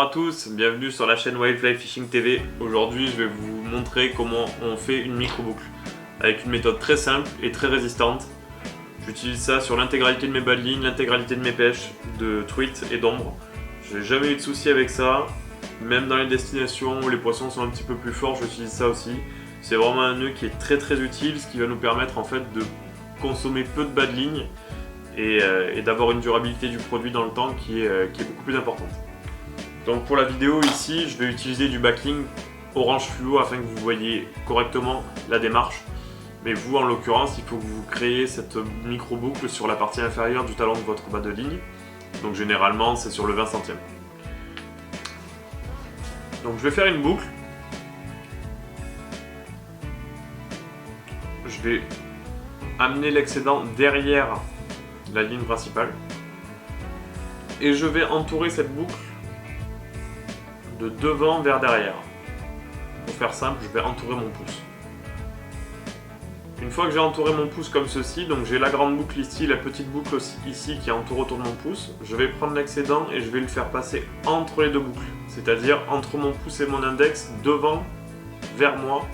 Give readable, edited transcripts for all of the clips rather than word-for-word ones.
Bonjour à tous, bienvenue sur la chaîne Wildfly Fishing TV. Aujourd'hui je vais vous montrer comment on fait une micro-boucle avec une méthode très simple et très résistante. J'utilise ça sur l'intégralité de mes bas de ligne, l'intégralité de mes pêches de truites et d'ombre. Je n'ai jamais eu de soucis avec ça, même dans les destinations où les poissons sont un petit peu plus forts, j'utilise ça aussi. C'est vraiment un nœud qui est très utile, ce qui va nous permettre en fait de consommer peu de bas de ligne et d'avoir une durabilité du produit dans le temps qui est beaucoup plus importante. Donc pour la vidéo ici, je vais utiliser du backing orange fluo afin que vous voyez correctement la démarche. Mais vous en l'occurrence, il faut que vous créez cette micro boucle sur la partie inférieure du talon de votre bas de ligne. Donc généralement c'est sur le 20 centième. Donc je vais faire une boucle. Je vais amener l'excédent derrière la ligne principale. Et je vais entourer cette boucle de devant vers derrière. Pour faire simple, je vais entourer mon pouce. Une fois que j'ai entouré mon pouce comme ceci, donc j'ai la grande boucle ici, la petite boucle aussi ici qui entoure autour de mon pouce, je vais prendre l'excédent et je vais le faire passer entre les deux boucles. C'est-à-dire entre mon pouce et mon index, devant, vers moi,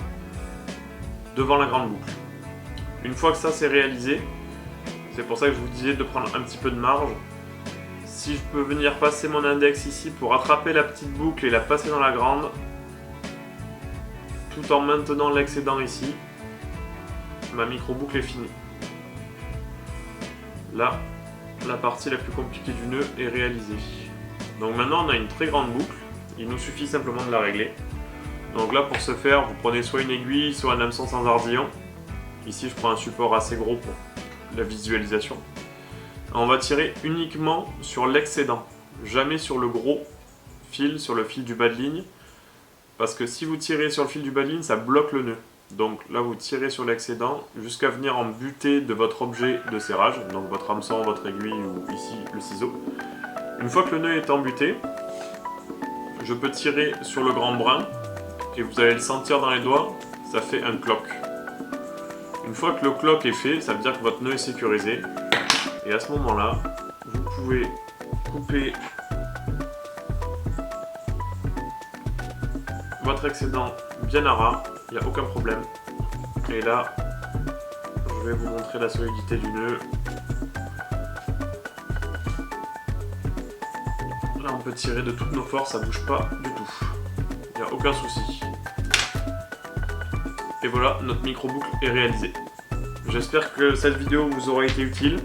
devant la grande boucle. Une fois que ça c'est réalisé, c'est pour ça que je vous disais de prendre un petit peu de marge. Si je peux venir passer mon index ici pour attraper la petite boucle et la passer dans la grande, tout en maintenant l'excédent ici, ma micro-boucle est finie. Là, la partie la plus compliquée du nœud est réalisée. Donc maintenant on a une très grande boucle, il nous suffit simplement de la régler. Donc là pour ce faire, vous prenez soit une aiguille, soit un hameçon sans ardillon. Ici je prends un support assez gros pour la visualisation. On va tirer uniquement sur l'excédent, jamais sur le gros fil, sur le fil du bas de ligne, parce que si vous tirez sur le fil du bas de ligne, ça bloque le nœud. Donc là vous tirez sur l'excédent jusqu'à venir en butée de votre objet de serrage, donc votre hameçon, votre aiguille ou ici le ciseau. Une fois que le nœud est embuté, je peux tirer sur le grand brin et vous allez le sentir dans les doigts, ça fait un cloc. Une fois que le cloc est fait, ça veut dire que votre nœud est sécurisé. Et à ce moment-là, vous pouvez couper votre excédent bien à ras, il n'y a aucun problème. Et là, je vais vous montrer la solidité du nœud. Là, on peut tirer de toutes nos forces, ça ne bouge pas du tout. Il n'y a aucun souci. Et voilà, notre micro-boucle est réalisée. J'espère que cette vidéo vous aura été utile.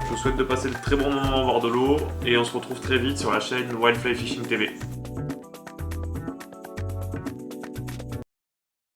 Je vous souhaite de passer de très bons moments au bord de l'eau et on se retrouve très vite sur la chaîne Wildfly Fishing TV.